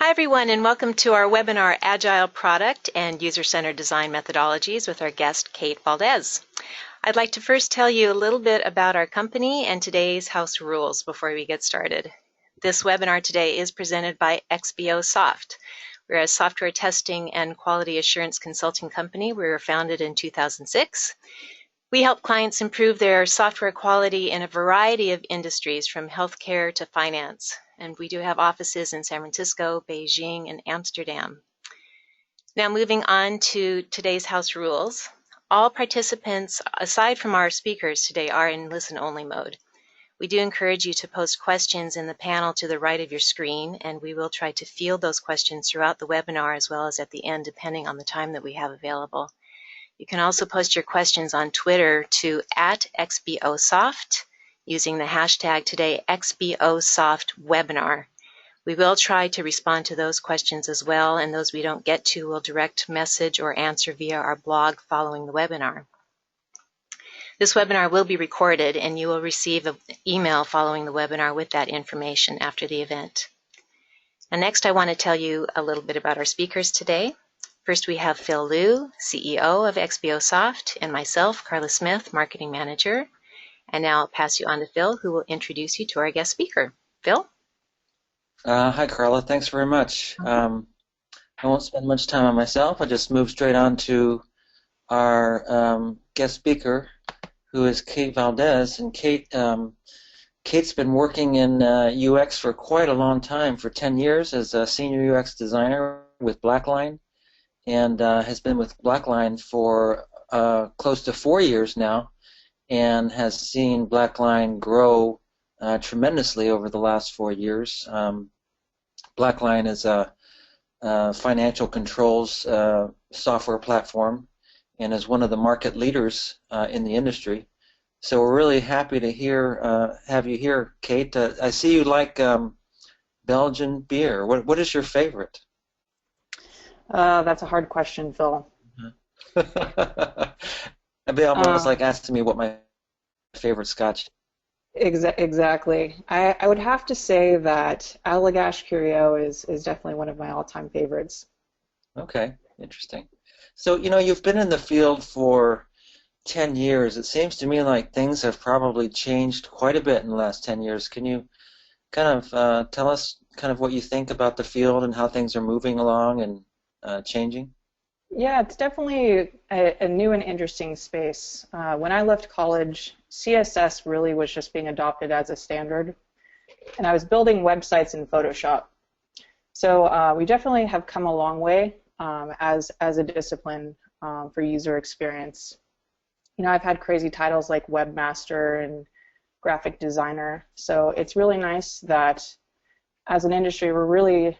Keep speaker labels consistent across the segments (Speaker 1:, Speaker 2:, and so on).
Speaker 1: Hi everyone, and welcome to our webinar, Agile Product and User-Centered Design Methodologies, with our guest, Kate Valdes. I'd like to first tell you a little bit about our company and today's house rules before we get started. This webinar today is presented by XBOSoft. We're a software testing and quality assurance consulting company. We were founded in 2006. We help clients improve their software quality in a variety of industries, from healthcare to finance. And we do have offices in San Francisco, Beijing, and Amsterdam. Now, moving on to today's house rules. All participants, aside from our speakers today, are in listen-only mode. We do encourage you to post questions in the panel to the right of your screen, and we will try to field those questions throughout the webinar as well as at the end, depending on the time that we have available. You can also post your questions on Twitter to @XBOSoft using the hashtag today XBOSoftWebinar. We will try to respond to those questions as well, and those we don't get to will direct message or answer via our blog following the webinar. This webinar will be recorded, and you will receive an email following the webinar with that information after the event. And next, I want to tell you a little bit about our speakers today. First, we have Phil Liu, CEO of XBOSoft, and myself, Carla Smith, Marketing Manager. And now I'll pass you on to Phil, who will introduce you to our guest speaker. Phil?
Speaker 2: Hi, Carla. Thanks very much. I won't spend much time on myself. I'll just move straight on to our guest speaker, who is Kate Valdes. And Kate's been working in UX for quite a long time, for 10 years as a senior UX designer with Blackline, and has been with Blackline for close to 4 years now, and has seen Blackline grow tremendously over the last 4 years. Blackline is a financial controls software platform and is one of the market leaders in the industry. So we're really happy to have you here, Kate. I see you like Belgian beer. What is your favorite?
Speaker 3: That's a hard question, Phil.
Speaker 2: It'd be almost like asking me what my favorite scotch.
Speaker 3: Exactly. I would have to say that Allagash Curio is definitely one of my all-time favorites.
Speaker 2: Okay, interesting. So, you've been in the field for 10 years. It seems to me like things have probably changed quite a bit in the last 10 years. Can you kind of tell us kind of what you think about the field and how things are moving along and changing?
Speaker 3: Yeah, it's definitely a new and interesting space. When I left college, CSS really was just being adopted as a standard, and I was building websites in Photoshop. So we definitely have come a long way as a discipline for user experience. I've had crazy titles like webmaster and graphic designer, so it's really nice that as an industry we're really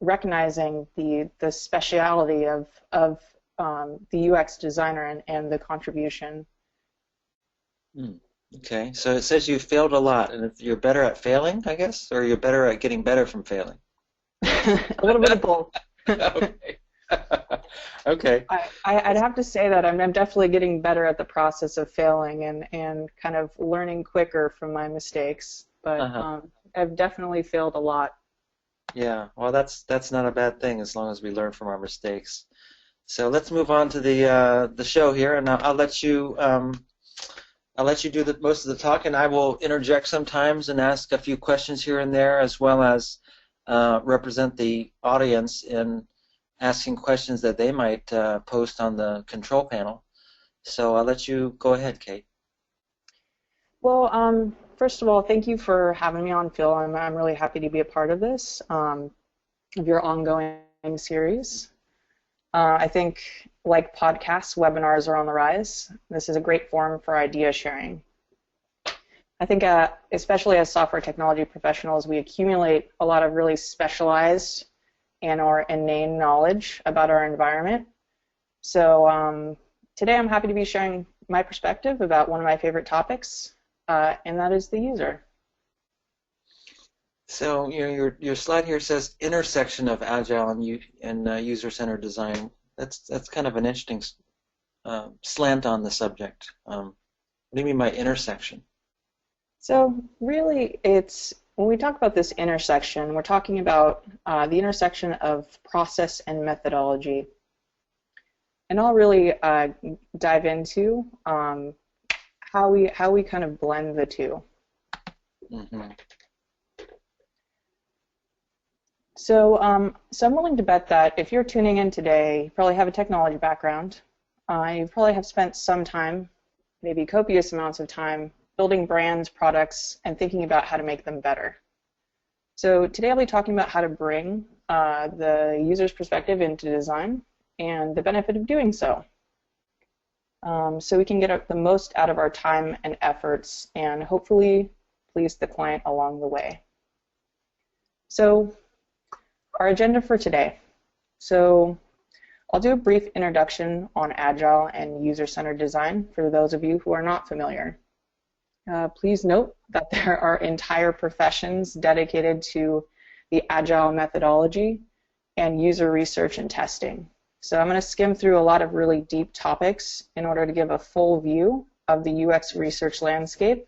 Speaker 3: recognizing the speciality of the UX designer and the contribution.
Speaker 2: Okay, so it says you failed a lot, and if you're better at failing, I guess, or you're better at getting better from failing?
Speaker 3: A little bit of both.
Speaker 2: Okay. Okay.
Speaker 3: I'd have to say that I'm definitely getting better at the process of failing and kind of learning quicker from my mistakes, but I've definitely failed a lot.
Speaker 2: Yeah, well, that's not a bad thing as long as we learn from our mistakes. So let's move on to the show here, and I'll let you do most of the talk, and I will interject sometimes and ask a few questions here and there, as well as represent the audience in asking questions that they might post on the control panel. So I'll let you go ahead, Kate.
Speaker 3: Well, first of all, thank you for having me on, Phil. I'm really happy to be a part of this, of your ongoing series. I think, like podcasts, webinars are on the rise. This is a great forum for idea sharing. I think, especially as software technology professionals, we accumulate a lot of really specialized and/or inane knowledge about our environment. So today I'm happy to be sharing my perspective about one of my favorite topics, and that is the user.
Speaker 2: So your slide here says intersection of Agile and user-centered design. That's kind of an interesting slant on the subject. What do you mean by intersection?
Speaker 3: So really, it's when we talk about this intersection, we're talking about the intersection of process and methodology. And I'll really dive into how we kind of blend the two.
Speaker 2: Mm-hmm.
Speaker 3: So I'm willing to bet that if you're tuning in today, you probably have a technology background. You probably have spent some time, maybe copious amounts of time, building brands, products, and thinking about how to make them better. So today I'll be talking about how to bring the user's perspective into design and the benefit of doing so. So we can get the most out of our time and efforts and hopefully please the client along the way. So our agenda for today. So I'll do a brief introduction on Agile and user-centered design for those of you who are not familiar. Please note that there are entire professions dedicated to the Agile methodology and user research and testing. So I'm going to skim through a lot of really deep topics in order to give a full view of the UX research landscape.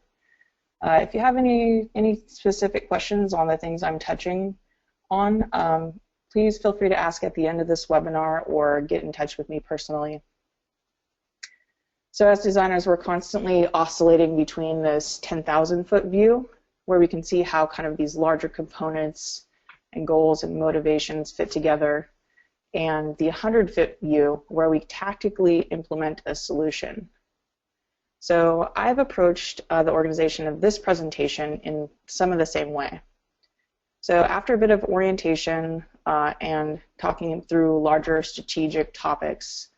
Speaker 3: If you have any specific questions on the things I'm touching on, please feel free to ask at the end of this webinar or get in touch with me personally. So as designers, we're constantly oscillating between this 10,000-foot view, where we can see how kind of these larger components and goals and motivations fit together, and the 100-foot view, where we tactically implement a solution. So I've approached the organization of this presentation in some of the same way. So after a bit of orientation and talking through larger strategic topics,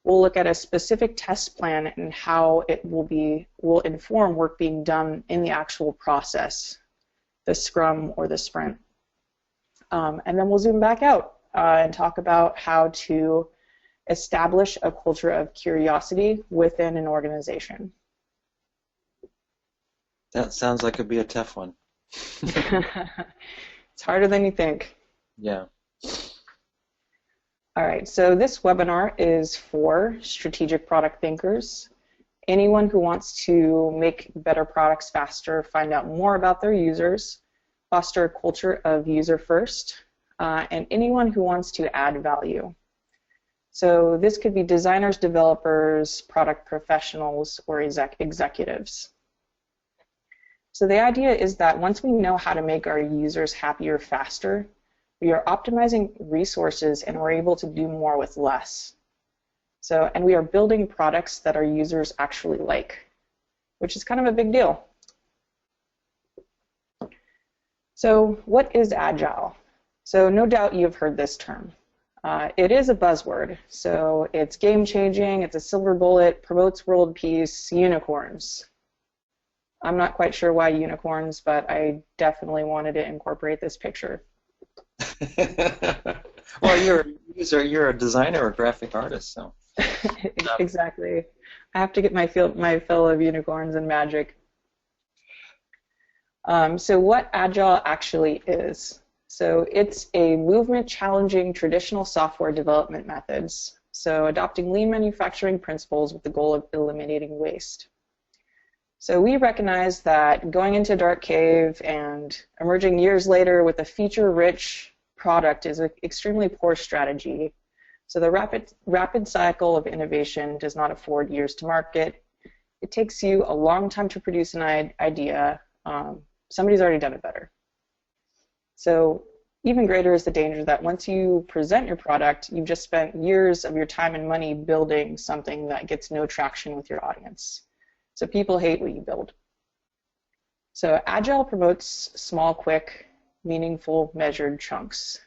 Speaker 3: we'll look at a specific test plan and how it will inform work being done in the actual process, the Scrum or the Sprint. And then we'll zoom back out and talk about how to establish a culture of curiosity within an organization.
Speaker 2: That sounds like it'd be a tough one.
Speaker 3: It's harder than you think.
Speaker 2: Yeah.
Speaker 3: All right, so this webinar is for strategic product thinkers, anyone who wants to make better products faster, find out more about their users, foster a culture of user first, and anyone who wants to add value. So this could be designers, developers, product professionals, or executives. So the idea is that once we know how to make our users happier faster, we are optimizing resources and we're able to do more with less. So, and we are building products that our users actually like, which is kind of a big deal. So what is Agile? So no doubt you've heard this term. It is a buzzword, so it's game-changing, it's a silver bullet, promotes world peace, unicorns. I'm not quite sure why unicorns, but I definitely wanted to incorporate this picture.
Speaker 2: Well, you're a designer or graphic artist, so.
Speaker 3: Exactly. I have to get my fill of unicorns and magic. So what Agile actually is. So it's a movement challenging traditional software development methods. So adopting lean manufacturing principles with the goal of eliminating waste. So we recognize that going into a dark cave and emerging years later with a feature-rich product is an extremely poor strategy. So the rapid cycle of innovation does not afford years to market. It takes you a long time to produce an idea. Somebody's already done it better. So even greater is the danger that once you present your product, you've just spent years of your time and money building something that gets no traction with your audience. So people hate what you build. So Agile promotes small, quick, meaningful, measured chunks.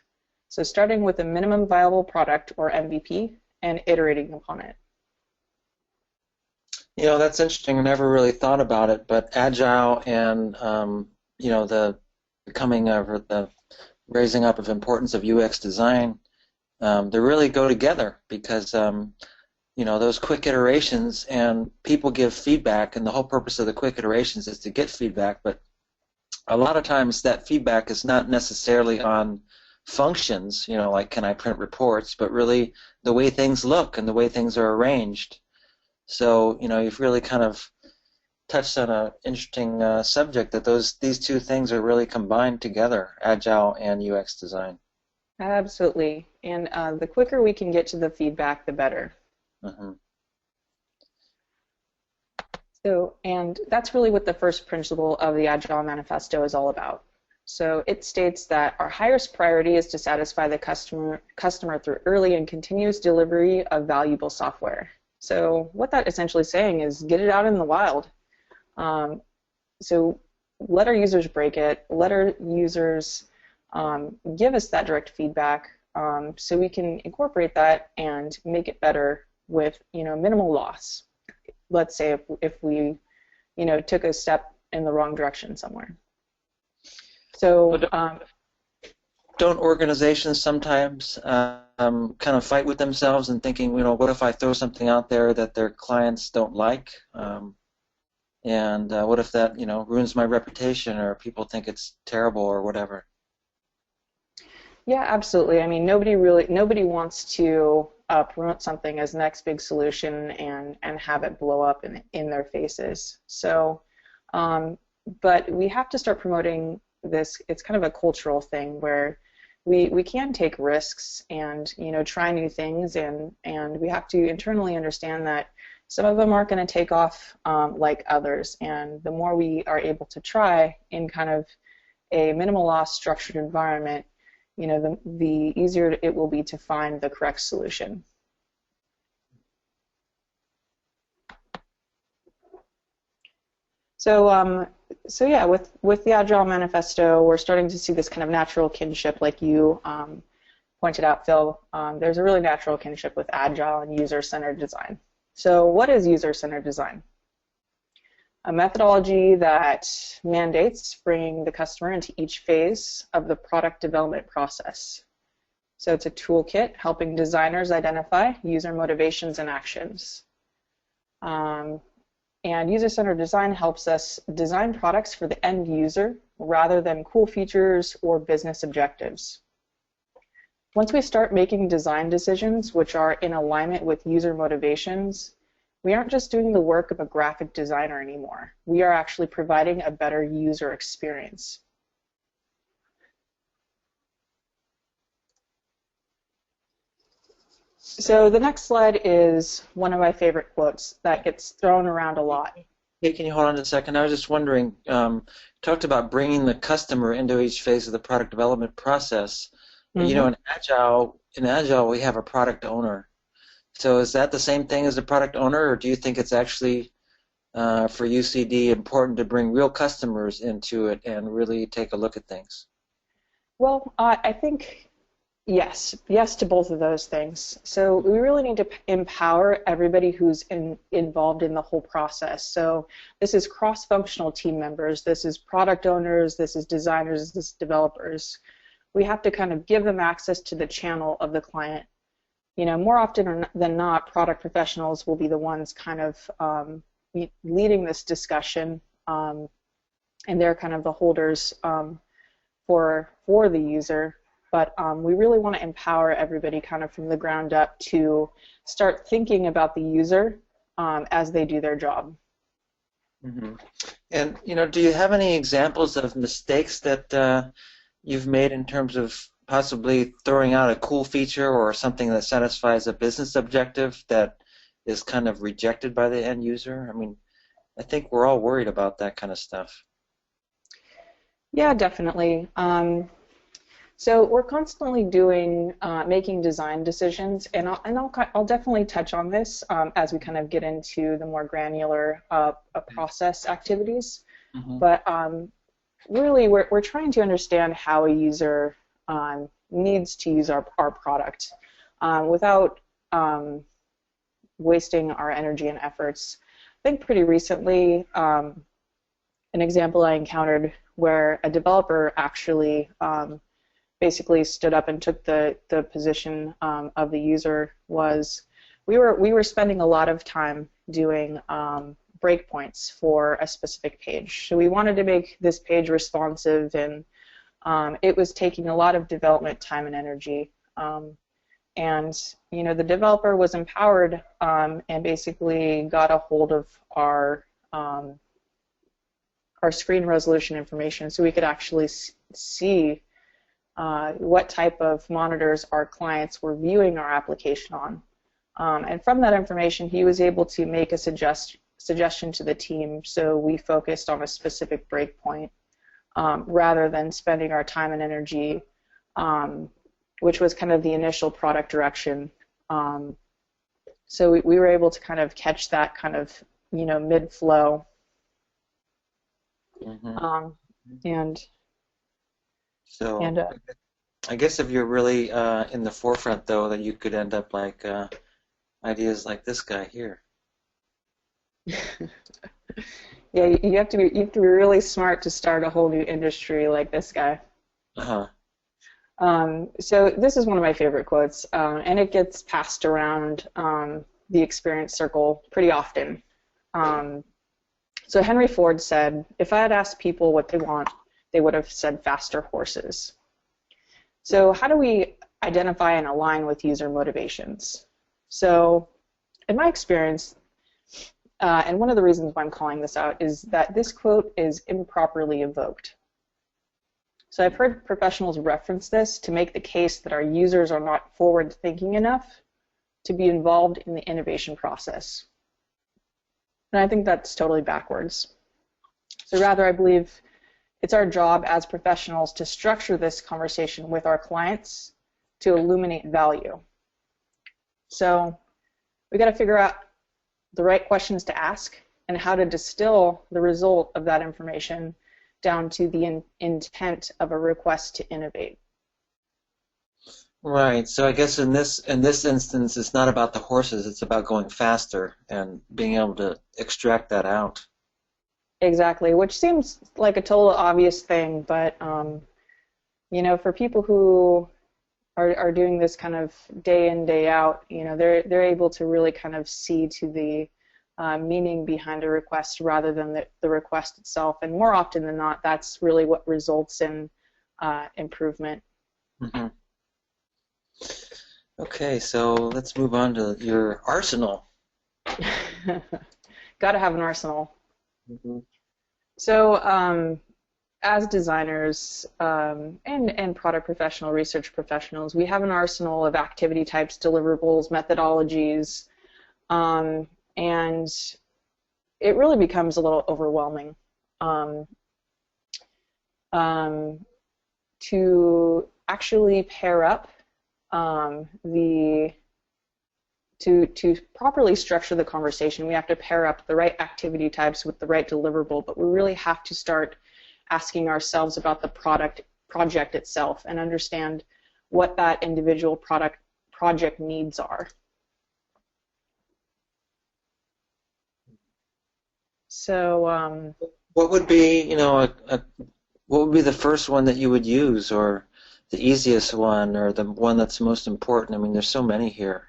Speaker 3: So starting with a minimum viable product, or MVP, and iterating upon it.
Speaker 2: You know, that's interesting. I never really thought about it, but Agile and you know, the becoming of the raising up of importance of UX design, they really go together because you know, those quick iterations and people give feedback, and the whole purpose of the quick iterations is to get feedback, but a lot of times that feedback is not necessarily on functions, you know, like can I print reports, but really the way things look and the way things are arranged. So, you know, you've really kind of touched on an interesting subject, that these two things are really combined together, Agile and UX design.
Speaker 3: Absolutely. And the quicker we can get to the feedback, the better.
Speaker 2: Mm-hmm.
Speaker 3: So, and that's really what the first principle of the Agile Manifesto is all about. So it states that our highest priority is to satisfy the customer through early and continuous delivery of valuable software. So what that essentially saying is get it out in the wild. So let our users break it, let our users give us that direct feedback, so we can incorporate that and make it better with minimal loss. Let's say if we took a step in the wrong direction somewhere. So
Speaker 2: don't organizations sometimes kind of fight with themselves and thinking, what if I throw something out there that their clients don't like? And what if that, ruins my reputation, or people think it's terrible or whatever?
Speaker 3: Yeah, absolutely. I mean, nobody wants to promote something as the next big solution and have it blow up in their faces. So, but we have to start promoting this. It's kind of a cultural thing where we can take risks and try new things, and we have to internally understand that some of them aren't going to take off like others, and the more we are able to try in kind of a minimal loss structured environment, the easier it will be to find the correct solution. So, so yeah, with the Agile Manifesto, we're starting to see this kind of natural kinship, like you pointed out, Phil. There's a really natural kinship with Agile and user-centered design. So what is user-centered design? A methodology that mandates bringing the customer into each phase of the product development process. So it's a toolkit helping designers identify user motivations and actions. And user-centered design helps us design products for the end user rather than cool features or business objectives. Once we start making design decisions which are in alignment with user motivations, we aren't just doing the work of a graphic designer anymore. We are actually providing a better user experience. So the next slide is one of my favorite quotes that gets thrown around a lot.
Speaker 2: Hey, can you hold on a second? I was just wondering, talked about bringing the customer into each phase of the product development process.
Speaker 3: Mm-hmm.
Speaker 2: In Agile we have a product owner. So is that the same thing as a product owner, or do you think it's actually, for UCD, important to bring real customers into it and really take a look at things?
Speaker 3: Well, I think yes to both of those things. So we really need to empower everybody who's involved in the whole process. So this is cross-functional team members, this is product owners, this is designers, this is developers. We have to kind of give them access to the channel of the client. More often than not, product professionals will be the ones kind of leading this discussion, and they're kind of the holders for the user. But we really want to empower everybody kind of from the ground up to start thinking about the user as they do their job.
Speaker 2: Mm-hmm. And do you have any examples of mistakes that you've made in terms of possibly throwing out a cool feature or something that satisfies a business objective that is kind of rejected by the end user? I mean, I think we're all worried about that kind of stuff.
Speaker 3: Yeah, definitely. So we're constantly making design decisions, and I'll definitely touch on this as we kind of get into the more granular process activities. Mm-hmm. But really, we're trying to understand how a user needs to use our product without wasting our energy and efforts. I think pretty recently, an example I encountered where a developer actually basically stood up and took the position of the user was we were spending a lot of time doing breakpoints for a specific page. So we wanted to make this page responsive, and it was taking a lot of development time and energy. And the developer was empowered and basically got a hold of our our screen resolution information, so we could actually see what type of monitors our clients were viewing our application on. And from that information, he was able to make a suggestion to the team, so we focused on a specific breakpoint rather than spending our time and energy, which was kind of the initial product direction. So we were able to kind of catch that kind of, mid-flow.
Speaker 2: Mm-hmm.
Speaker 3: And
Speaker 2: I guess if you're really in the forefront, though, that you could end up like ideas like this guy here.
Speaker 3: Yeah, you have to be really smart to start a whole new industry like this guy.
Speaker 2: Uh-huh.
Speaker 3: So this is one of my favorite quotes, and it gets passed around the experience circle pretty often. So Henry Ford said, "If I had asked people what they want, they would have said faster horses." So how do we identify and align with user motivations? So in my experience, and one of the reasons why I'm calling this out is that this quote is improperly evoked. So I've heard professionals reference this to make the case that our users are not forward-thinking enough to be involved in the innovation process. And I think that's totally backwards. So rather, I believe it's our job as professionals to structure this conversation with our clients to illuminate value. So we got to figure out the right questions to ask and how to distill the result of that information down to the intent of a request to innovate.
Speaker 2: Right. So I guess in this instance, it's not about the horses; it's about going faster and being able to extract that out.
Speaker 3: Exactly, which seems like a total obvious thing, but for people who are doing this kind of day in, day out, they're able to really kind of see to the meaning behind a request rather than the request itself. And more often than not, that's really what results in improvement.
Speaker 2: Mm-hmm. Okay, so let's move on to your arsenal.
Speaker 3: Got to have an arsenal.
Speaker 2: Mm-hmm.
Speaker 3: So as designers and product professional, research professionals, we have an arsenal of activity types, deliverables, methodologies, and it really becomes a little overwhelming to actually pair up to properly structure the conversation. We have to pair up the right activity types with the right deliverable, but we really have to start asking ourselves about the project itself and understand what that individual project needs are. So
Speaker 2: what would be, what would be the first one that you would use, or the easiest one, or the one that's most important? I mean, there's so many here.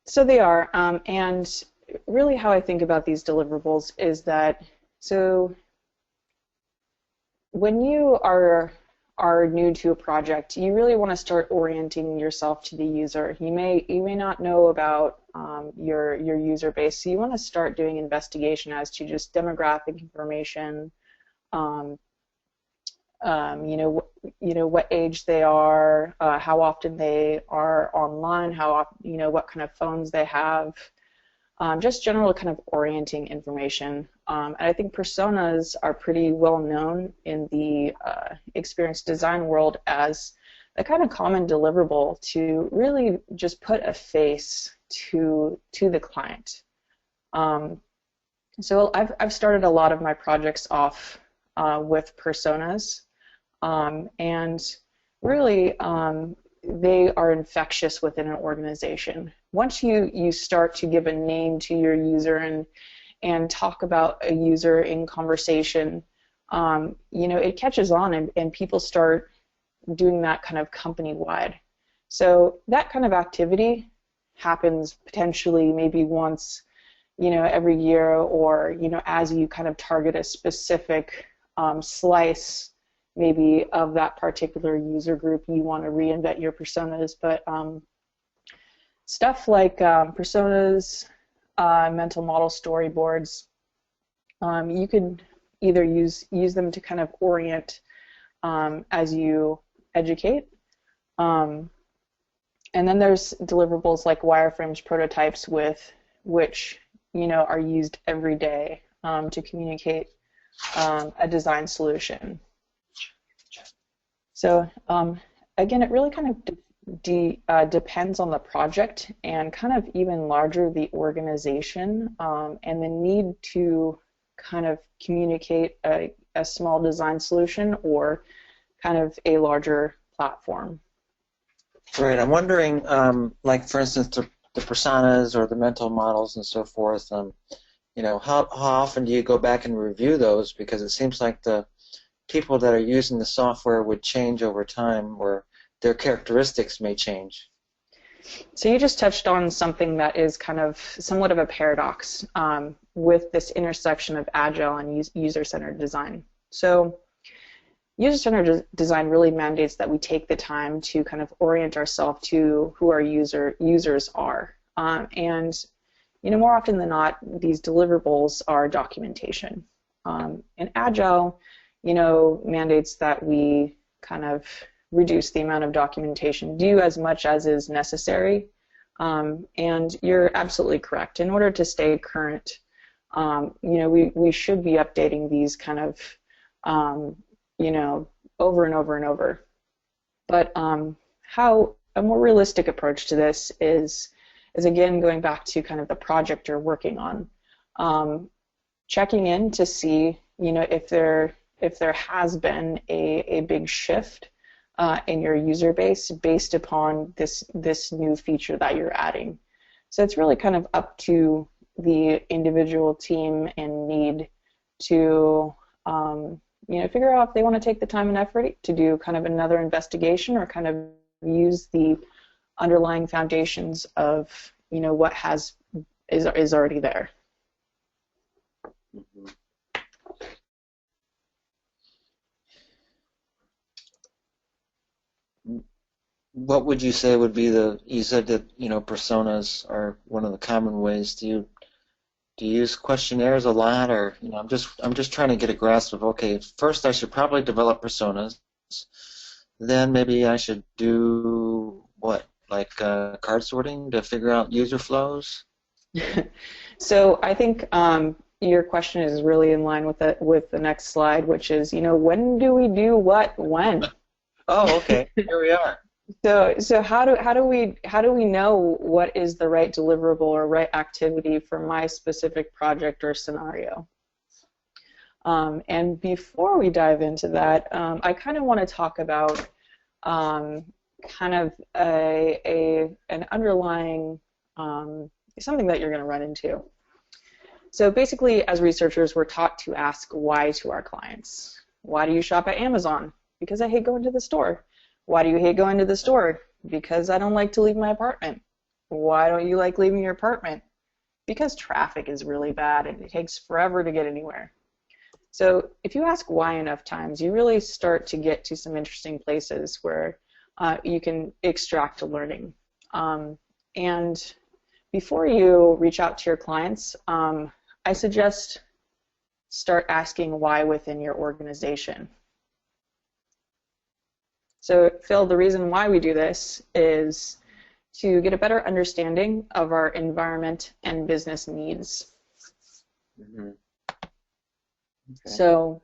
Speaker 3: So they are, and really how I think about these deliverables is that, so when you are new to a project, you really want to start orienting yourself to the user. You may not know about your user base, so you want to start doing investigation as to just demographic information, what age they are, how often they are online, how often, what kind of phones they have, just general kind of orienting information. And I think personas are pretty well known in the experience design world as a kind of common deliverable to really just put a face to the client. So I've started a lot of my projects off with personas. And really, they are infectious within an organization. Once you start to give a name to your user and talk about a user in conversation, it catches on and people start doing that kind of company-wide. So that kind of activity happens potentially maybe once, every year, or, as you kind of target a specific slice maybe of that particular user group, you want to reinvent your personas. But stuff like personas, mental model storyboards, you could either use them to kind of orient as you educate. And then there's deliverables like wireframes, prototypes, with which are used every day to communicate a design solution. So again, it really kind of depends on the project and kind of even larger the organization and the need to kind of communicate a small design solution or kind of a larger platform.
Speaker 2: Right. I'm wondering, like for instance, the personas or the mental models and so forth. How often do you go back and review those? Because it seems like the people that are using the software would change over time, or their characteristics may change.
Speaker 3: So you just touched on something that is kind of somewhat of a paradox with this intersection of Agile and user-centered design. So user-centered design really mandates that we take the time to kind of orient ourselves to who our users are. And more often than not, these deliverables are documentation. And Agile, mandates that we kind of reduce the amount of documentation, do as much as is necessary. And you're absolutely correct. In order to stay current, we should be updating these kind of, over and over and over. But how a more realistic approach to this is again going back to kind of the project you're working on, checking in to see, if there has been a big shift in your user base based upon this new feature that you're adding. So it's really kind of up to the individual team and need to figure out if they want to take the time and effort to do kind of another investigation or kind of use the underlying foundations of what is already there.
Speaker 2: Mm-hmm. What would you say would be you said that personas are one of the common ways. Do you use questionnaires a lot, or I'm just trying to get a grasp of, okay, first I should probably develop personas, then maybe I should do what, like card sorting to figure out user flows?
Speaker 3: So I think your question is really in line with the next slide, which is when do we do what when?
Speaker 2: Oh, okay. Here we are.
Speaker 3: So how do we know what is the right deliverable or right activity for my specific project or scenario? And before we dive into that, I kind of want to talk about kind of an underlying something that you're going to run into. So basically, as researchers, we're taught to ask why to our clients. Why do you shop at Amazon? Because I hate going to the store. Why do you hate going to the store? Because I don't like to leave my apartment. Why don't you like leaving your apartment? Because traffic is really bad and it takes forever to get anywhere. So if you ask why enough times, you really start to get to some interesting places where you can extract a learning. And before you reach out to your clients, I suggest start asking why within your organization. So, Phil, the reason why we do this is to get a better understanding of our environment and business needs.
Speaker 2: Mm-hmm. Okay.
Speaker 3: So,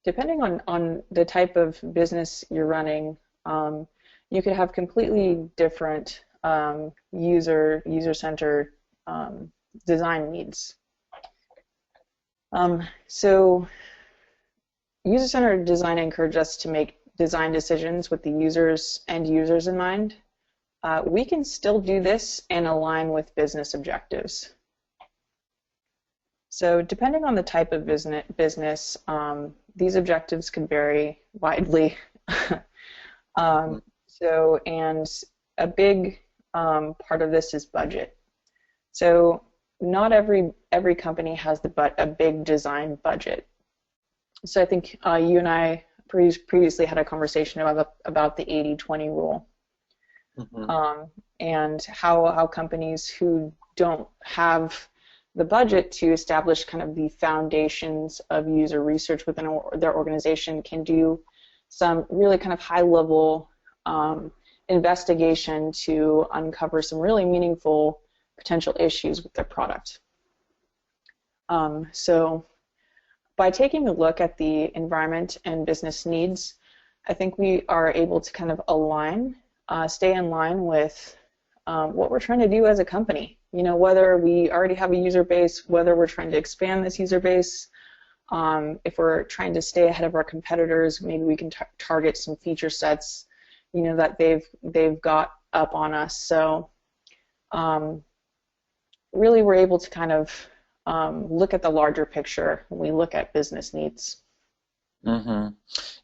Speaker 3: depending on the type of business you're running, you could have completely different user-centered design needs. So, user-centered design encourages us to make design decisions with the end users in mind. We can still do this and align with business objectives. So depending on the type of business, these objectives can vary widely. And a big part of this is budget. So not every company has a big design budget. So I think you and I previously had a conversation about the 80-20 rule. Mm-hmm. And how companies who don't have the budget to establish kind of the foundations of user research within their organization can do some really kind of high-level investigation to uncover some really meaningful potential issues with their product. So by taking a look at the environment and business needs, I think we are able to kind of align, stay in line with what we're trying to do as a company. You know, whether we already have a user base, whether we're trying to expand this user base, if we're trying to stay ahead of our competitors, maybe we can target some feature sets, you know, that they've got up on us. So really we're able to kind of look at the larger picture when we look at business needs.
Speaker 2: Mm-hmm.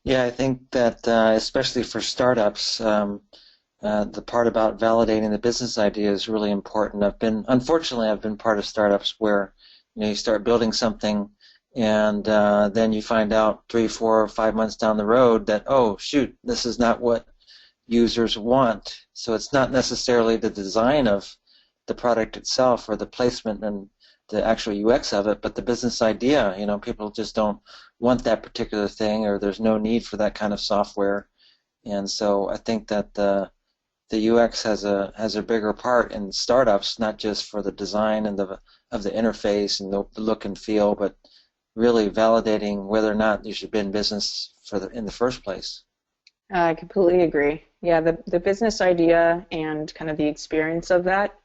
Speaker 2: Yeah, I think that especially for startups, the part about validating the business idea is really important. Unfortunately, I've been part of startups where, you know, you start building something and then you find out 3, 4, or 5 months down the road that, oh shoot, this is not what users want. So it's not necessarily the design of the product itself or the placement and the actual UX of it, but the business idea. You know, people just don't want that particular thing, or there's no need for that kind of software. And so I think that the UX has a bigger part in startups, not just for the design and of the interface and the look and feel, but really validating whether or not you should be in business in the first place.
Speaker 3: I completely agree. Yeah, the business idea and kind of the experience of that,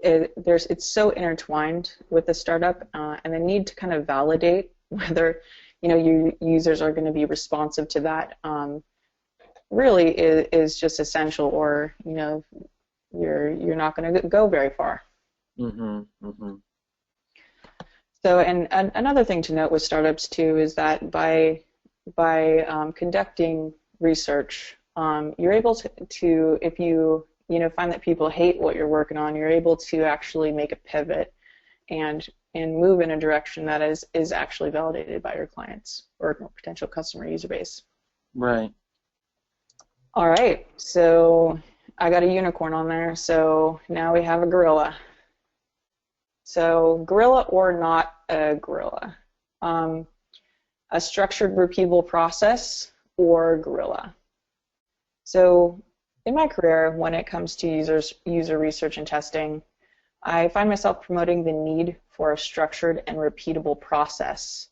Speaker 3: it's so intertwined with the startup, and the need to kind of validate whether, you know, your users are going to be responsive to that really is just essential, or, you know, you're not going to go very far.
Speaker 2: Mm-hmm. Mm-hmm.
Speaker 3: So, and another thing to note with startups too is that by conducting research, you're able to if you find that people hate what you're working on, you're able to actually make a pivot and move in a direction that is actually validated by your clients or potential customer user base.
Speaker 2: Right.
Speaker 3: All right, so I got a unicorn on there, so now we have a gorilla. So gorilla or not a gorilla? A structured repeatable process or gorilla? So in my career, when it comes to user research and testing, I find myself promoting the need for a structured and repeatable process.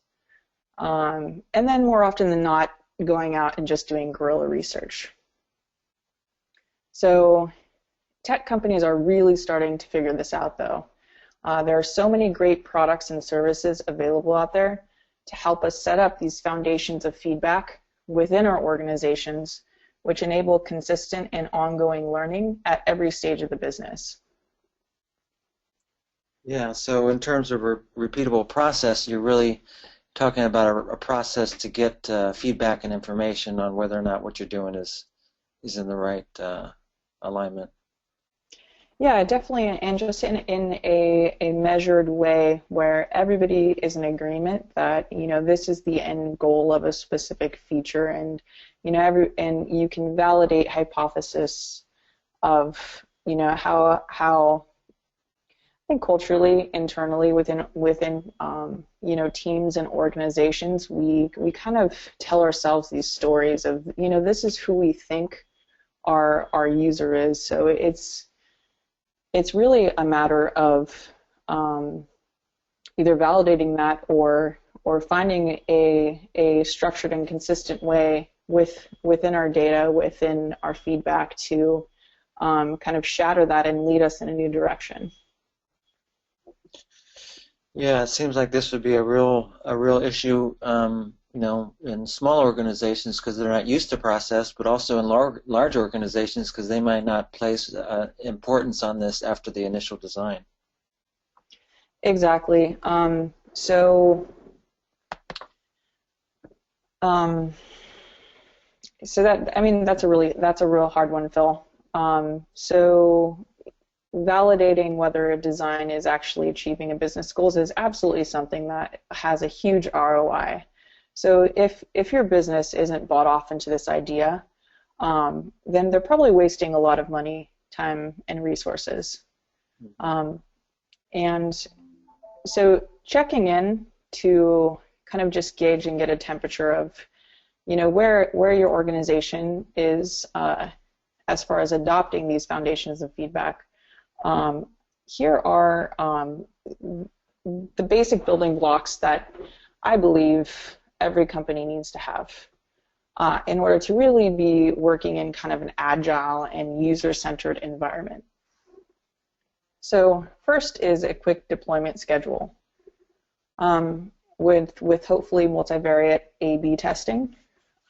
Speaker 3: And then more often than not, going out and just doing guerrilla research. So tech companies are really starting to figure this out, though. There are so many great products and services available out there to help us set up these foundations of feedback within our organizations, which enable consistent and ongoing learning at every stage of the business.
Speaker 2: Yeah, so in terms of repeatable process, you're really talking about a process to get feedback and information on whether or not what you're doing is in the right alignment.
Speaker 3: Yeah, definitely, and just in a measured way where everybody is in agreement that, you know, this is the end goal of a specific feature, and, you know, and you can validate hypothesis of, you know, how I think culturally, internally within you know, teams and organizations, we kind of tell ourselves these stories of, you know, this is who we think our user is. So it's really a matter of either validating that or finding a structured and consistent way within our data, within our feedback to kind of shatter that and lead us in a new direction.
Speaker 2: Yeah, it seems like this would be a real issue, you know, in small organizations because they're not used to process, but also in large organizations because they might not place importance on this after the initial design.
Speaker 3: Exactly. So that, I mean, that's a real hard one, Phil. So validating whether a design is actually achieving a business goals is absolutely something that has a huge ROI. So if your business isn't bought off into this idea, then they're probably wasting a lot of money, time, and resources. And So checking in to kind of just gauge and get a temperature of, where your organization is as far as adopting these foundations of feedback. Here are the basic building blocks that I believe every company needs to have in order to really be working in kind of an agile and user-centered environment. So first is a quick deployment schedule with hopefully multivariate A/B testing.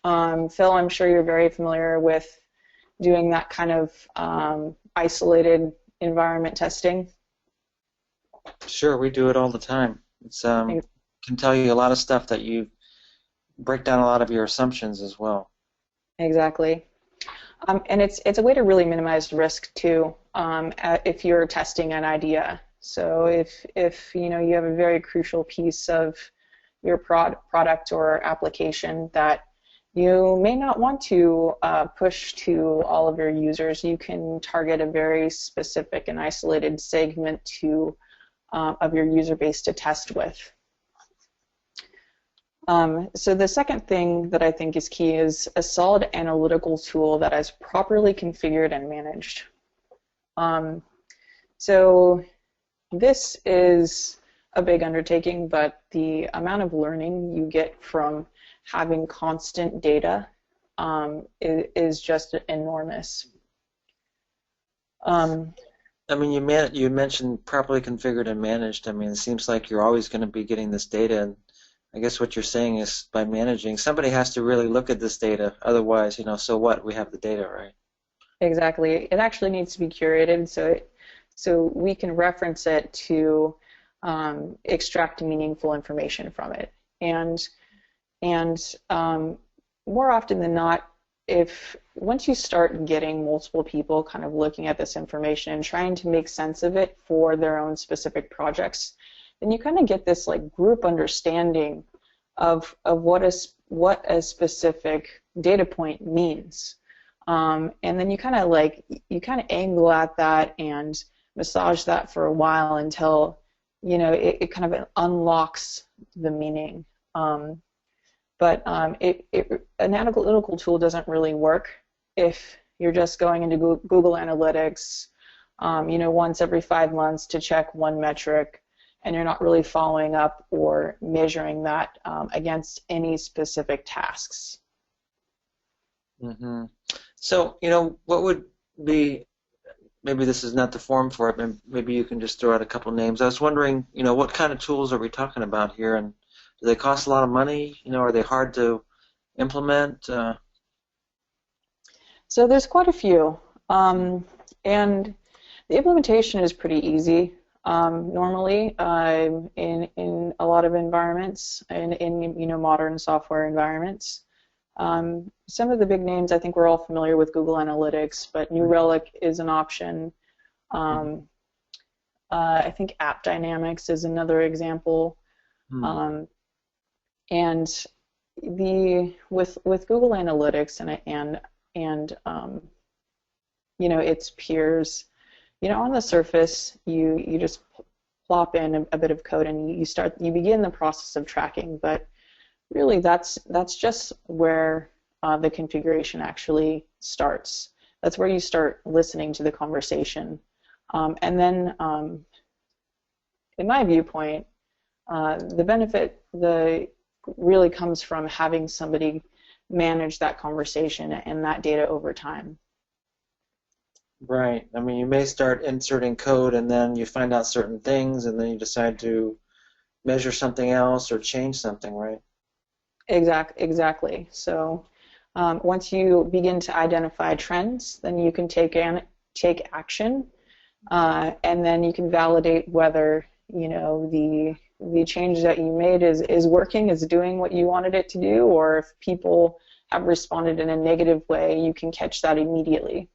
Speaker 3: Phil, I'm sure you're very familiar with doing that kind of isolated environment testing.
Speaker 2: Sure, we do it all the time. It's can tell you a lot of stuff that you break down a lot of your assumptions as well.
Speaker 3: Exactly. And it's a way to really minimize risk too if you're testing an idea. So if you have a very crucial piece of your product or application that you may not want to push to all of your users, you can target a very specific and isolated segment of your user base to test with. So the second thing that I think is key is a solid analytical tool that is properly configured and managed. So this is a big undertaking, but the amount of learning you get from having constant data is just enormous.
Speaker 2: I mean, you mentioned properly configured and managed. I mean, it seems like you're always going to be getting this data, and I guess what you're saying is by managing, somebody has to really look at this data. Otherwise, so what? We have the data, right?
Speaker 3: Exactly. It actually needs to be curated so we can reference it to extract meaningful information from it. And more often than not, once you start getting multiple people kind of looking at this information and trying to make sense of it for their own specific projects, then you kind of get this like group understanding of what a specific data point means, and then you kind of angle at that and massage that for a while until it kind of unlocks the meaning. But an analytical tool doesn't really work if you're just going into Google Analytics, once every 5 months to check one metric, and you're not really following up or measuring that against any specific tasks.
Speaker 2: Mm-hmm. So, what would be, maybe this is not the forum for it, but maybe you can just throw out a couple names. I was wondering, what kind of tools are we talking about here, and do they cost a lot of money? Are they hard to implement?
Speaker 3: So there's quite a few, and the implementation is pretty easy. Normally, in a lot of environments, in modern software environments, some of the big names I think we're all familiar with Google Analytics, but New Relic is an option. I think App Dynamics is another example. And with Google Analytics and its peers, on the surface you just plop in a bit of code and you begin the process of tracking, but really that's just where the configuration actually starts. That's where you start listening to the conversation, and then in my viewpoint, the benefit really comes from having somebody manage that conversation and that data over time.
Speaker 2: Right. I mean, you may start inserting code and then you find out certain things and then you decide to measure something else or change something, right?
Speaker 3: Exactly. So once you begin to identify trends, then you can take action, and then you can validate whether the change that you made is working, is doing what you wanted it to do, or if people have responded in a negative way, you can catch that immediately.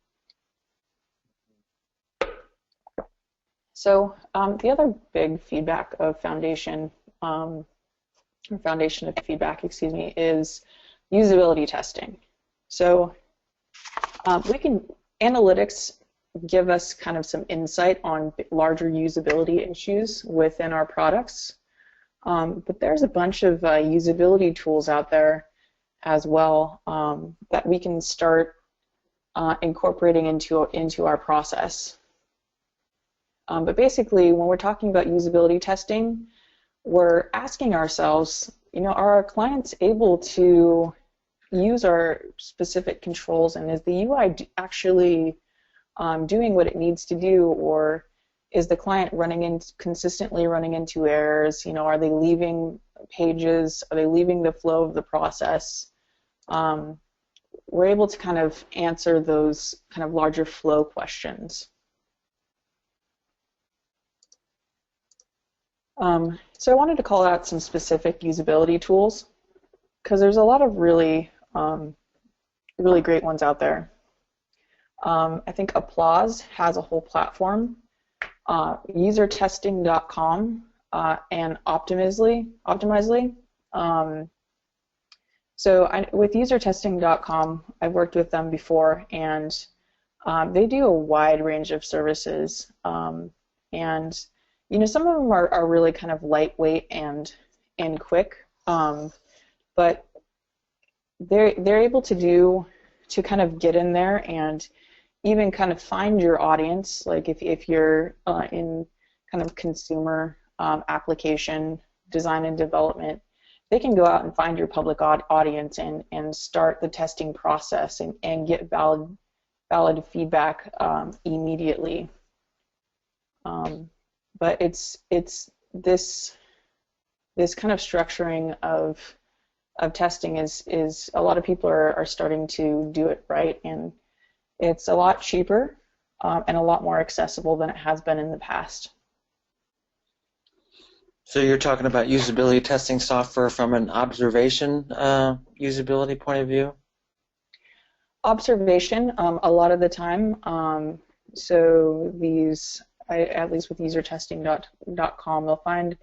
Speaker 3: So the other big feedback of foundation, or foundation of feedback, excuse me, is usability testing. So analytics give us kind of some insight on larger usability issues within our products. But there's a bunch of usability tools out there as well that we can start incorporating into our process. But basically, when we're talking about usability testing, we're asking ourselves, are our clients able to use our specific controls, and is the UI actually doing what it needs to do, or is the client consistently running into errors? Are they leaving pages? Are they leaving the flow of the process? We're able to kind of answer those kind of larger flow questions. So I wanted to call out some specific usability tools because there's a lot of really great ones out there. I think Applause has a whole platform, usertesting.com and Optimizely. With usertesting.com, I've worked with them before, and they do a wide range of services. And some of them are really kind of lightweight and quick, but they're able to kind of get in there and even kind of find your audience. Like if you're in kind of consumer application design and development, they can go out and find your public audience and start the testing process and get valid feedback immediately. But it's this kind of structuring of testing is a lot of people are starting to do it right, and it's a lot cheaper and a lot more accessible than it has been in the past.
Speaker 2: So you're talking about usability testing software from an observation usability point of view?
Speaker 3: Observation, a lot of the time. So at least with usertesting.com, they'll find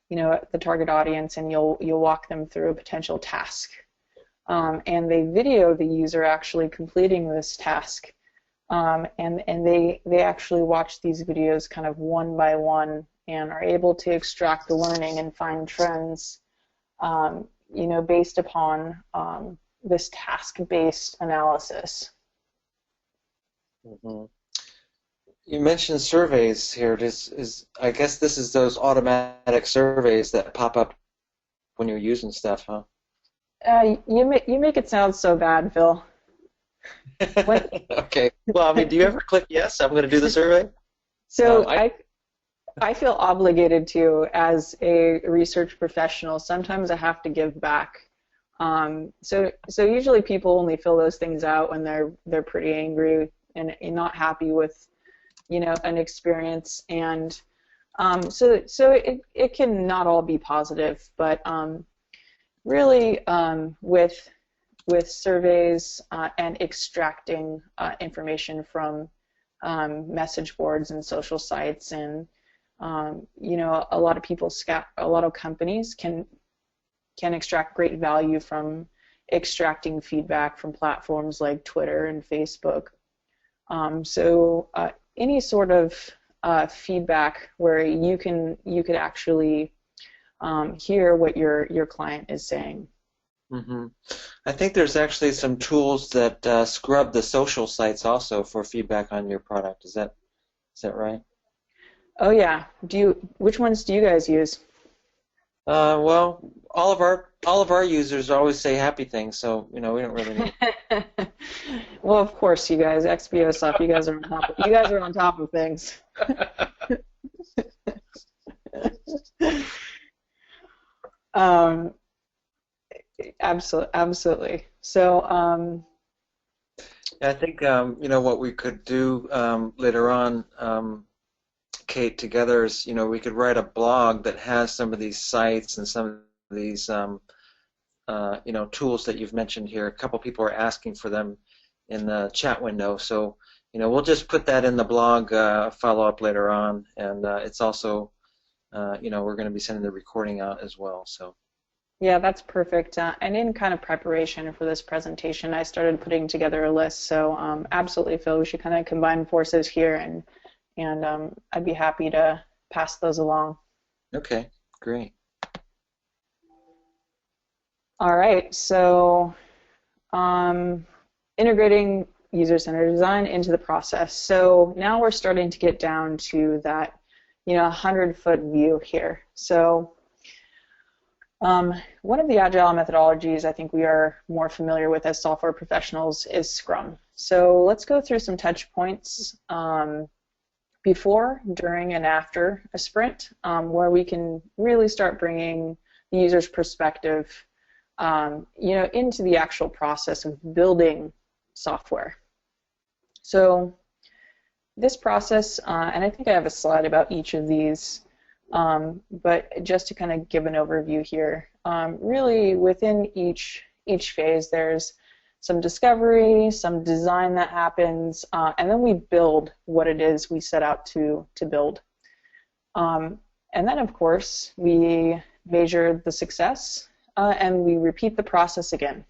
Speaker 3: the target audience, and you'll walk them through a potential task, and they video the user actually completing this task, and they actually watch these videos kind of one by one and are able to extract the learning and find trends, based upon this task-based analysis.
Speaker 2: Mm-hmm. You mentioned surveys here. I guess this is those automatic surveys that pop up when you're using stuff, huh?
Speaker 3: You make it sound so bad, Phil.
Speaker 2: Okay. Well, I mean, do you ever click yes? I'm going to do the survey.
Speaker 3: So I feel obligated to, as a research professional. Sometimes I have to give back. So usually people only fill those things out when they're pretty angry and not happy with an experience, and so it can not all be positive, but really with surveys and extracting information from message boards and social sites, and a lot of companies can extract great value from extracting feedback from platforms like Twitter and Facebook. So any sort of feedback where you could actually hear what your client is saying.
Speaker 2: Mm-hmm. I think there's actually some tools that scrub the social sites also for feedback on your product. Is that right?
Speaker 3: Oh yeah. Which ones do you guys use?
Speaker 2: Well, all of our users always say happy things, so we don't really need.
Speaker 3: Well, of course, you guys, XBOSoft, you guys are on top of things. Absolutely. So.
Speaker 2: I think what we could do later on, Kate, together is we could write a blog that has some of these sites and some of these tools that you've mentioned here. A couple people are asking for them in the chat window, so we'll just put that in the blog follow up later on, and it's also we're going to be sending the recording out as well. So
Speaker 3: Yeah, that's perfect. And in kind of preparation for this presentation, I started putting together a list. So absolutely, Phil, we should kind of combine forces here, and I'd be happy to pass those along.
Speaker 2: Okay, great.
Speaker 3: All right, so integrating user-centered design into the process. So now we're starting to get down to that, 100-foot view here. So one of the Agile methodologies I think we are more familiar with as software professionals is Scrum. So let's go through some touch points before, during, and after a sprint where we can really start bringing the user's perspective into the actual process of building software. So this process, and I think I have a slide about each of these, but just to kind of give an overview here, really within each phase there's some discovery, some design that happens, and then we build what it is we set out to build. And then of course we measure the success and we repeat the process again.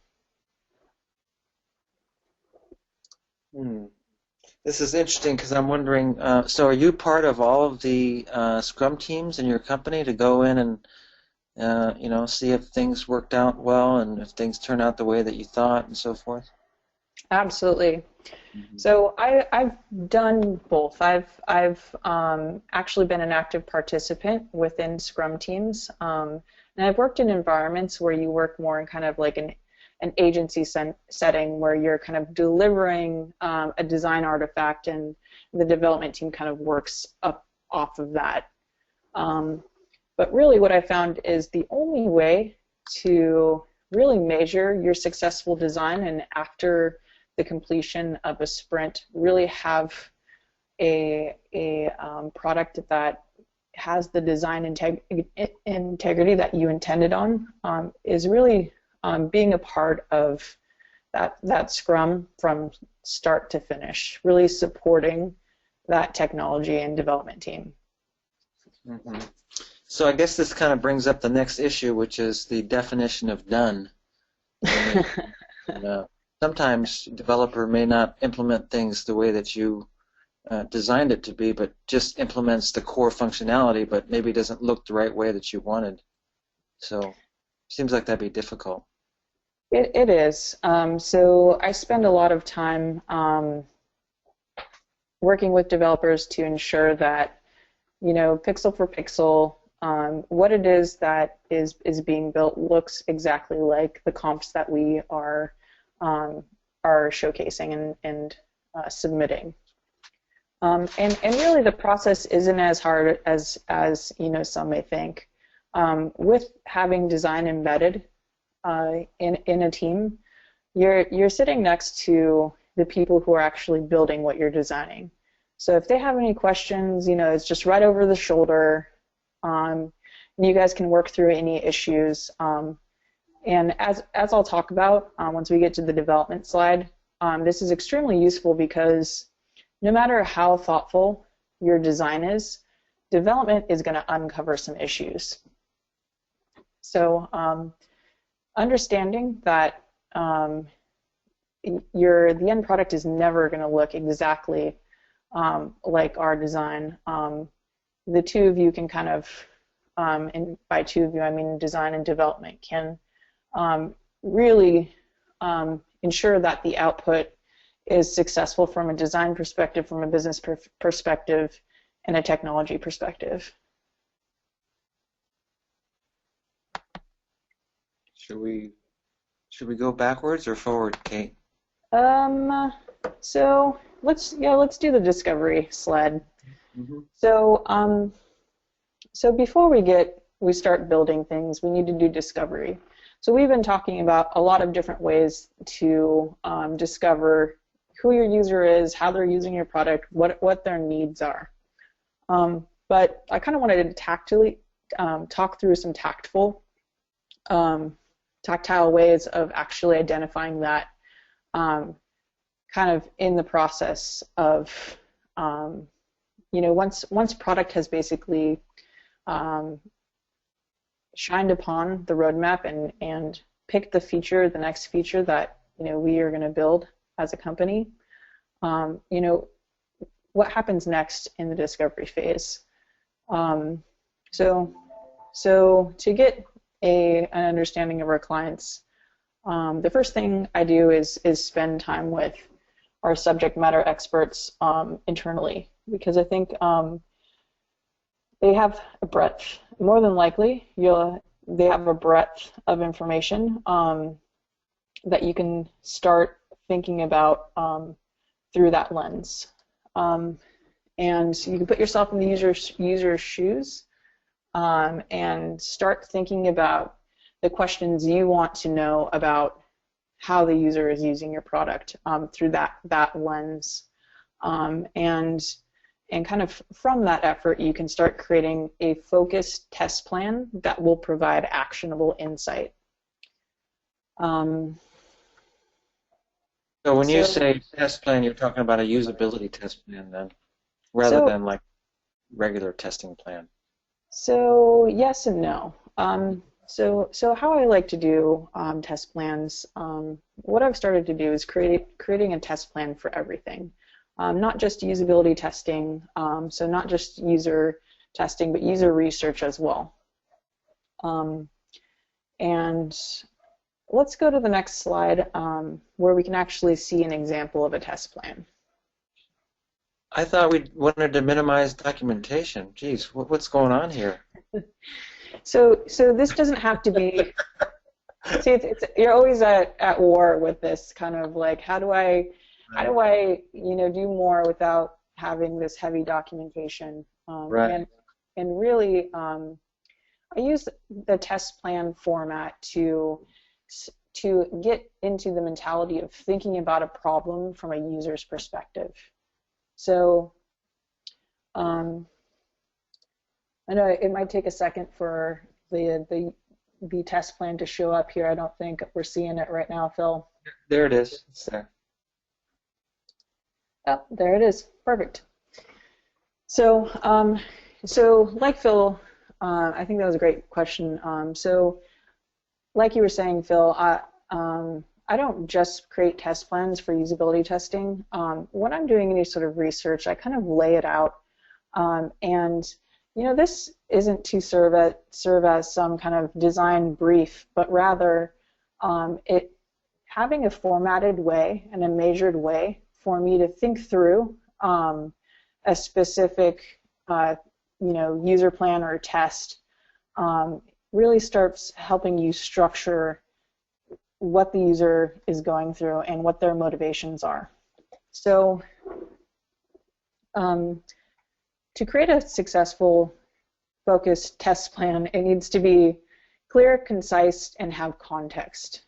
Speaker 2: This is interesting because I'm wondering, so are you part of all of the Scrum teams in your company to go in and see if things worked out well and if things turn out the way that you thought and so forth?
Speaker 3: Absolutely. So I've done both. I've actually been an active participant within Scrum teams, and I've worked in environments where you work more in kind of like an agency setting where you're kind of delivering a design artifact and the development team kind of works up off of that. But really what I found is the only way to really measure your successful design and after the completion of a sprint really have a product that has the design integrity that you intended on is really being a part of that Scrum from start to finish, really supporting that technology and development team.
Speaker 2: So I guess this kind of brings up the next issue, which is the definition of done. Sometimes a developer may not implement things the way that you designed it to be, but just implements the core functionality, but maybe doesn't look the right way that you wanted. So it seems like that'd be difficult.
Speaker 3: It is. So I spend a lot of time working with developers to ensure that, pixel for pixel, what it is that is being built looks exactly like the comps that we are showcasing and submitting. And really the process isn't as hard as some may think. With having design embedded in a team, you're sitting next to the people who are actually building what you're designing. So if they have any questions, it's just right over the shoulder. You guys can work through any issues. And as I'll talk about once we get to the development slide, this is extremely useful because no matter how thoughtful your design is, development is going to uncover some issues. So understanding that the end product is never going to look exactly like our design. The two of you can kind of, and by two of you I mean design and development, can really ensure that the output is successful from a design perspective, from a business perspective, and a technology perspective.
Speaker 2: Should we go backwards or forward, Kate?
Speaker 3: So let's do the discovery slide. So before we start building things, we need to do discovery. So we've been talking about a lot of different ways to discover who your user is, how they're using your product, what their needs are. But I kind of wanted to tactile through some tactile ways of actually identifying that kind of in the process of, once product has basically shined upon the roadmap and picked the next feature that we are going to build as a company, what happens next in the discovery phase? So to get an understanding of our clients, the first thing I do is spend time with our subject matter experts internally, because I think they have a breadth. More than likely, they have a breadth of information that you can start thinking about through that lens. And you can put yourself in the user's shoes and start thinking about the questions you want to know about how the user is using your product through that lens. And kind of from that effort, you can start creating a focused test plan that will provide actionable insight.
Speaker 2: So when you say test plan, you're talking about a usability test plan then, rather than like regular testing plan.
Speaker 3: So yes and no. So how I like to do test plans, what I've started to do is creating a test plan for everything. Not just usability testing, so not just user testing, but user research as well. And let's go to the next slide where we can actually see an example of a test plan.
Speaker 2: I thought we wanted to minimize documentation. Geez, what's going on here?
Speaker 3: So this doesn't have to be. See, you're always at war with this kind of like, how do I do more without having this heavy documentation?
Speaker 2: Right.
Speaker 3: And really, I use the test plan format to get into the mentality of thinking about a problem from a user's perspective. So I know it might take a second for the test plan to show up here. I don't think we're seeing it right now, Phil.
Speaker 2: There it is. It's there.
Speaker 3: Oh, there it is. Perfect. So like Phil, I think that was a great question. So like you were saying, Phil, I don't just create test plans for usability testing. When I'm doing any sort of research, I kind of lay it out. And this isn't to serve as some kind of design brief, but rather having a formatted way and a measured way for me to think through a specific user plan or test really starts helping you structure what the user is going through and what their motivations are. So to create a successful focused test plan, it needs to be clear, concise, and have context.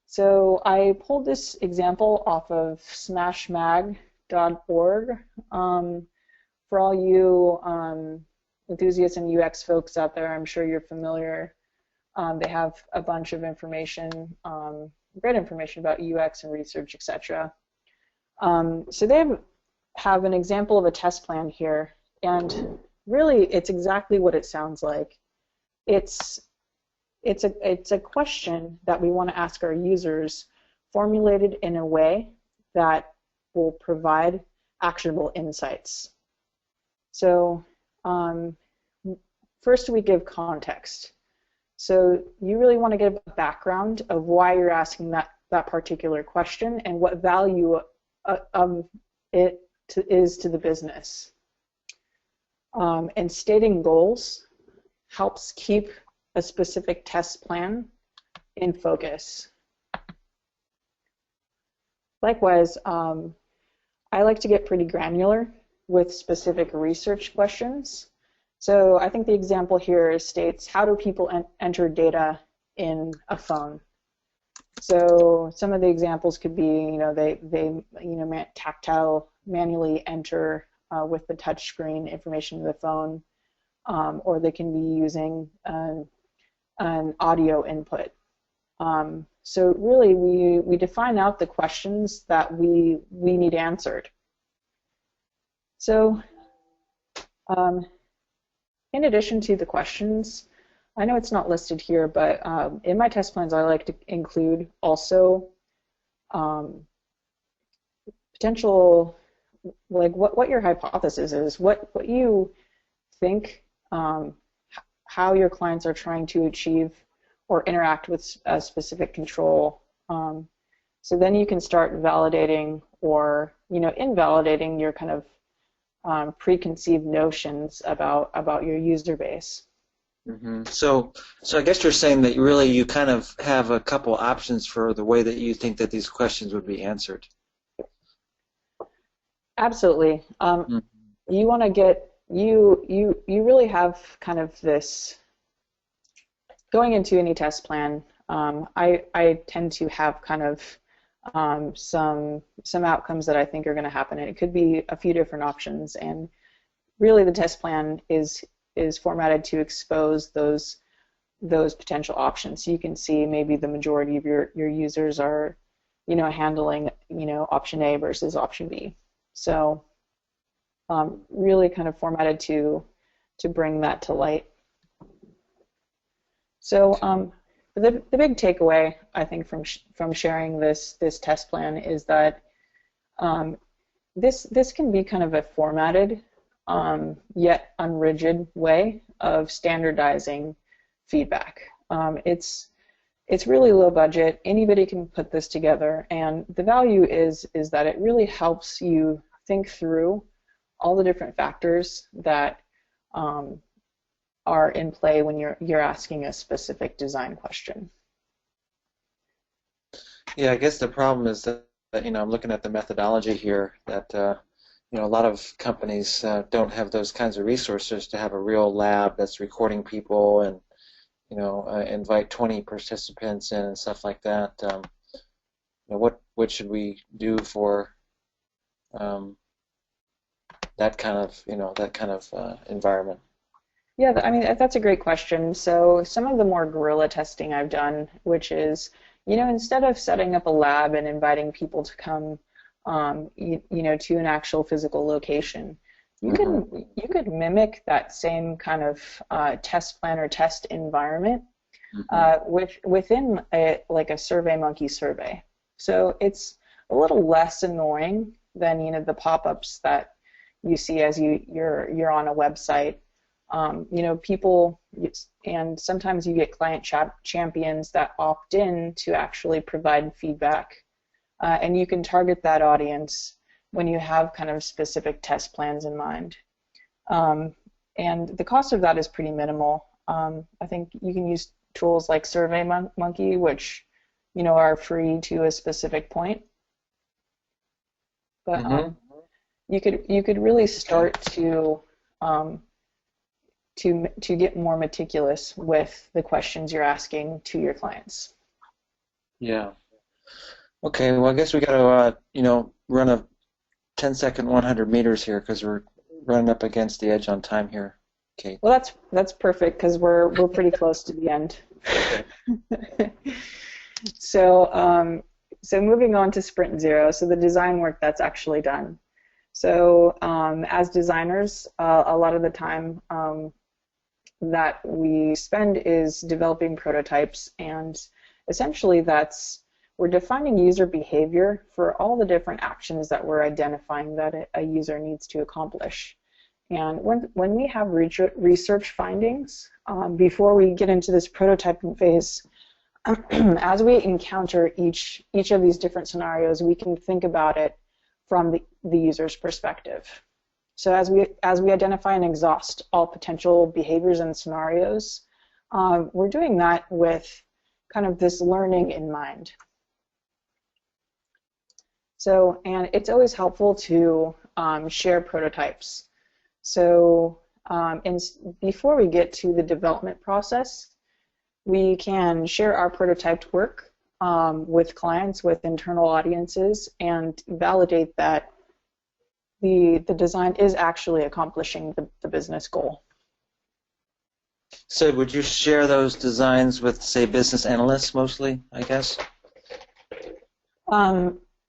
Speaker 3: So I pulled this example off of smashmag.org. For all you enthusiasts and UX folks out there, I'm sure you're familiar. They have a bunch of information, great information about UX and research, etc. So they have an example of a test plan here, and really it's exactly what it sounds like. It's a question that we want to ask our users, formulated in a way that will provide actionable insights. So first we give context. So you really want to give a background of why you're asking that particular question and what value of it is to the business. And stating goals helps keep a specific test plan in focus. Likewise, I like to get pretty granular with specific research questions. So I think the example here states, how do people enter data in a phone? So some of the examples could be, they tactile manually enter with the touch screen information in the phone, or they can be using an audio input. So really, we define out the questions that we need answered. So in addition to the questions, I know it's not listed here, but in my test plans, I like to include also potential, like what your hypothesis is, what you think, how your clients are trying to achieve or interact with a specific control. So then you can start validating or invalidating your kind of preconceived notions about your user base.
Speaker 2: Mm-hmm. So I guess you're saying that you kind of have a couple options for the way that you think that these questions would be answered.
Speaker 3: Absolutely. You want to get you really have kind of this going into any test plan. I tend to have kind of some outcomes that I think are going to happen, and it could be a few different options. And really, the test plan is formatted to expose those potential options. So you can see maybe the majority of your users are, handling, option A versus option B. So really kind of formatted to bring that to light. So the big takeaway, I think, from sharing this test plan is that this can be kind of a formatted yet unrigid way of standardizing feedback. It's really low budget. Anybody can put this together, and the value is that it really helps you think through all the different factors that are in play when you're asking a specific design question.
Speaker 2: Yeah, I guess the problem is that I'm looking at the methodology here that a lot of companies don't have those kinds of resources to have a real lab that's recording people and invite 20 participants in and stuff like that. What should we do for that kind of environment?
Speaker 3: Yeah, I mean, that's a great question. So some of the more guerrilla testing I've done, which is, instead of setting up a lab and inviting people to come, to an actual physical location, you could mimic that same kind of test plan or test environment within a SurveyMonkey survey. So it's a little less annoying than the pop-ups that you see as you're on a website. People, and sometimes you get client champions that opt in to actually provide feedback, and you can target that audience when you have kind of specific test plans in mind. And the cost of that is pretty minimal. I think you can use tools like SurveyMonkey, which are free to a specific point. But you could really start to get more meticulous with the questions you're asking to your clients.
Speaker 2: Yeah. Okay. Well, I guess we got to run a 10-second 100 meters here because we're running up against the edge on time here, Kate.
Speaker 3: Well, that's perfect because we're pretty close to the end.
Speaker 2: Okay.
Speaker 3: So moving on to Sprint Zero. So the design work that's actually done. So as designers, a lot of the time that we spend is developing prototypes, and essentially we're defining user behavior for all the different actions that we're identifying that a user needs to accomplish. And when we have research findings, before we get into this prototyping phase, as we encounter each of these different scenarios, we can think about it from the user's perspective. So as we identify and exhaust all potential behaviors and scenarios, we're doing that with kind of this learning in mind. So, and it's always helpful to share prototypes. So before we get to the development process, we can share our prototyped work with clients, with internal audiences, and validate that the design is actually accomplishing the business goal.
Speaker 2: So would you share those designs with, say, business analysts mostly, I guess?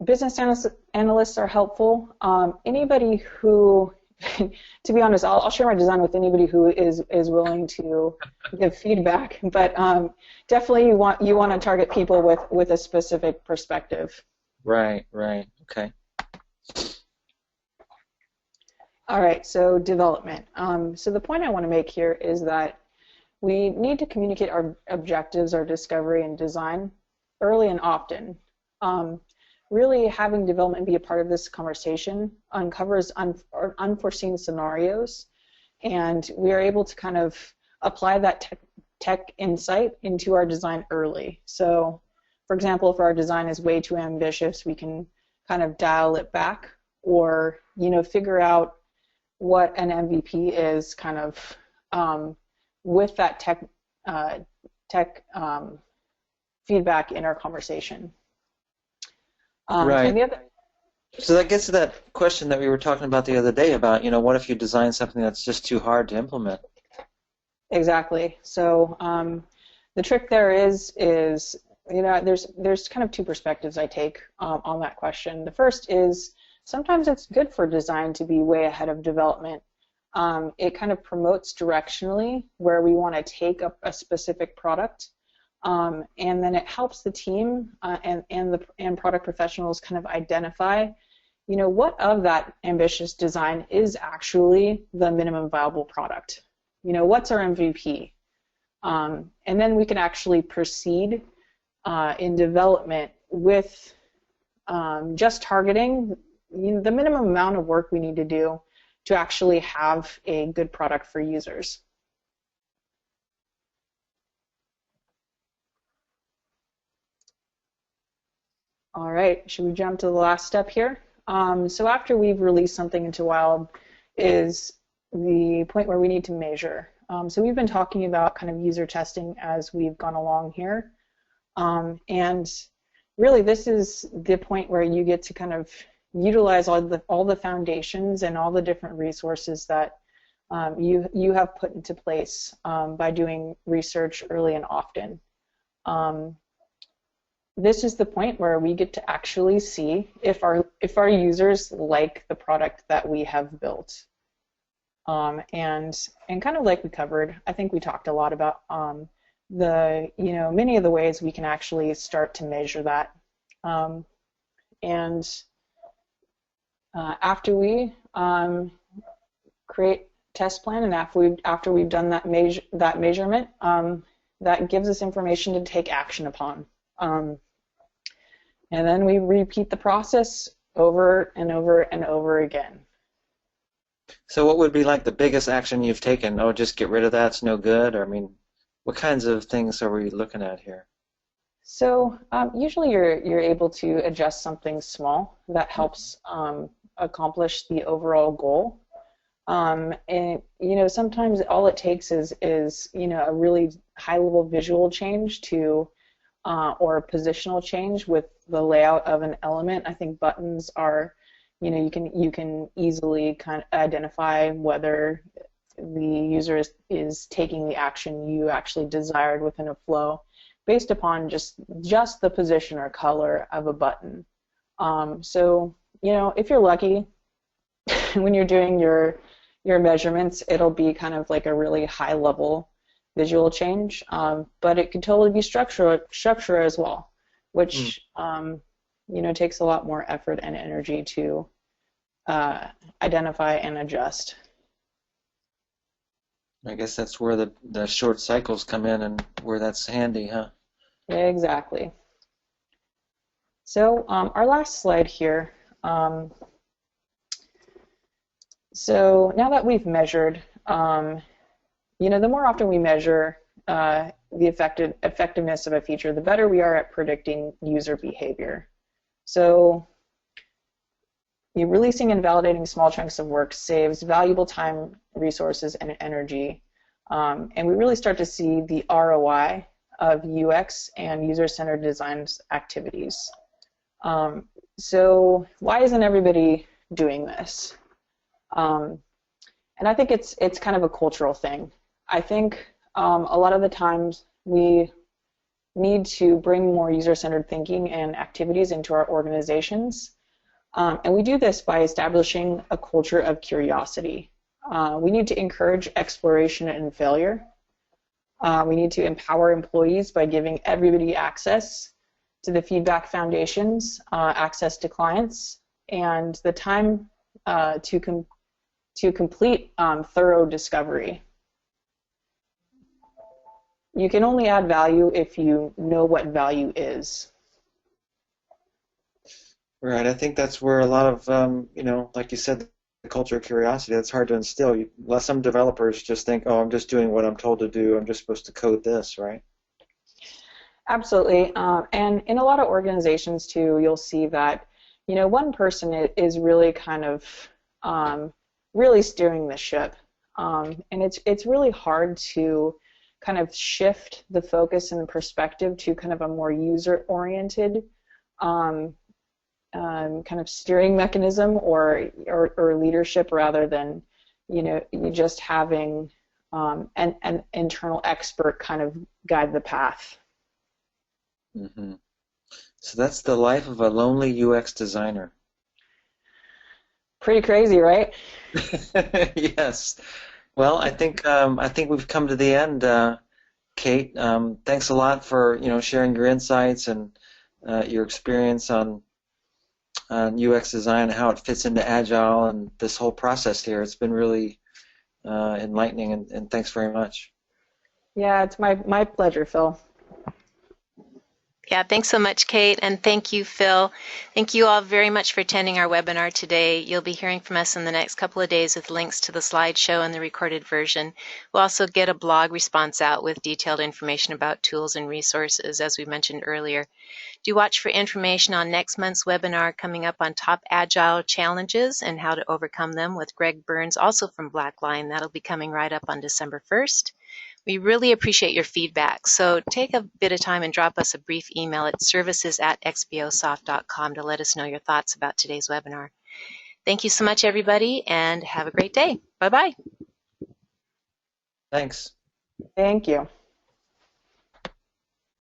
Speaker 3: Business analysts are helpful. Anybody who to be honest, I'll share my design with anybody who is willing to give feedback. But definitely, you want to target people with a specific perspective.
Speaker 2: Right. Okay.
Speaker 3: All right. So development. So the point I want to make here is that we need to communicate our objectives, our discovery, and design early and often. Really having development be a part of this conversation uncovers unforeseen scenarios, and we are able to kind of apply that tech insight into our design early. So, for example, if our design is way too ambitious, we can kind of dial it back, or figure out what an MVP is, kind of with that tech feedback in our conversation.
Speaker 2: Right. So that gets to that question that we were talking about the other day about, what if you design something that's just too hard to implement?
Speaker 3: Exactly. So the trick there is there's kind of two perspectives I take on that question. The first is sometimes it's good for design to be way ahead of development. It kind of promotes directionally where we want to take a specific product. And then it helps the team and product professionals kind of identify, what of that ambitious design is actually the minimum viable product. What's our MVP? And then we can actually proceed in development with just targeting the minimum amount of work we need to do to actually have a good product for users. All right, should we jump to the last step here? So after we've released something into Wild is the point where we need to measure. So we've been talking about kind of user testing as we've gone along here. And really this is the point where you get to kind of utilize all the foundations and all the different resources that you have put into place by doing research early and often. This is the point where we get to actually see if our users like the product that we have built. And kind of like we covered, I think we talked a lot about many of the ways we can actually start to measure that. After we create test plan and after we've done that measurement, that gives us information to take action upon. And then we repeat the process over and over and over again.
Speaker 2: So what would be like the biggest action you've taken? Oh, just get rid of that, it's no good? Or, I mean, what kinds of things are we looking at here?
Speaker 3: So usually you're able to adjust something small that helps accomplish the overall goal. And sometimes all it takes is a really high-level visual change to or a positional change with the layout of an element. I think buttons are, you can easily kind of identify whether the user is taking the action you actually desired within a flow based upon just the position or color of a button. So if you're lucky, when you're doing your measurements, it'll be kind of like a really high-level visual change, but it could totally be structure as well, which takes a lot more effort and energy to identify and adjust.
Speaker 2: I guess that's where the short cycles come in and where that's handy, huh?
Speaker 3: Exactly. So our last slide here. So now that we've measured, the more often we measure the effectiveness of a feature, the better we are at predicting user behavior. So releasing and validating small chunks of work saves valuable time, resources, and energy. And we really start to see the ROI of UX and user-centered design activities. So why isn't everybody doing this? And I think it's kind of a cultural thing. I think a lot of the times we need to bring more user-centered thinking and activities into our organizations. And we do this by establishing a culture of curiosity. We need to encourage exploration and failure. We need to empower employees by giving everybody access to the feedback foundations, access to clients, and the time to complete thorough discovery. You can only add value if you know what value is.
Speaker 2: Right. I think that's where a lot of, like you said, the culture of curiosity, that's hard to instill. Some developers just think, oh, I'm just doing what I'm told to do. I'm just supposed to code this, right?
Speaker 3: Absolutely. And in a lot of organizations, too, you'll see that, one person is really kind of really steering the ship. And it's really hard to kind of shift the focus and the perspective to kind of a more user-oriented kind of steering mechanism or leadership, rather than you just having an internal expert kind of guide the path.
Speaker 2: Mm-hmm. So that's the life of a lonely UX designer.
Speaker 3: Pretty crazy, right?
Speaker 2: Yes. Well, I think we've come to the end, Kate. Thanks a lot for sharing your insights and your experience on UX design and how it fits into Agile and this whole process here. It's been really enlightening, and thanks very much.
Speaker 3: Yeah, it's my pleasure, Phil.
Speaker 1: Yeah, thanks so much, Kate, and thank you, Phil. Thank you all very much for attending our webinar today. You'll be hearing from us in the next couple of days with links to the slideshow and the recorded version. We'll also get a blog response out with detailed information about tools and resources, as we mentioned earlier. Do watch for information on next month's webinar coming up on top Agile challenges and how to overcome them with Greg Burns, also from Blackline. That'll be coming right up on December 1st. We really appreciate your feedback, so take a bit of time and drop us a brief email at services@xbosoft.com to let us know your thoughts about today's webinar. Thank you so much, everybody, and have a great day. Bye-bye.
Speaker 2: Thanks.
Speaker 3: Thank you.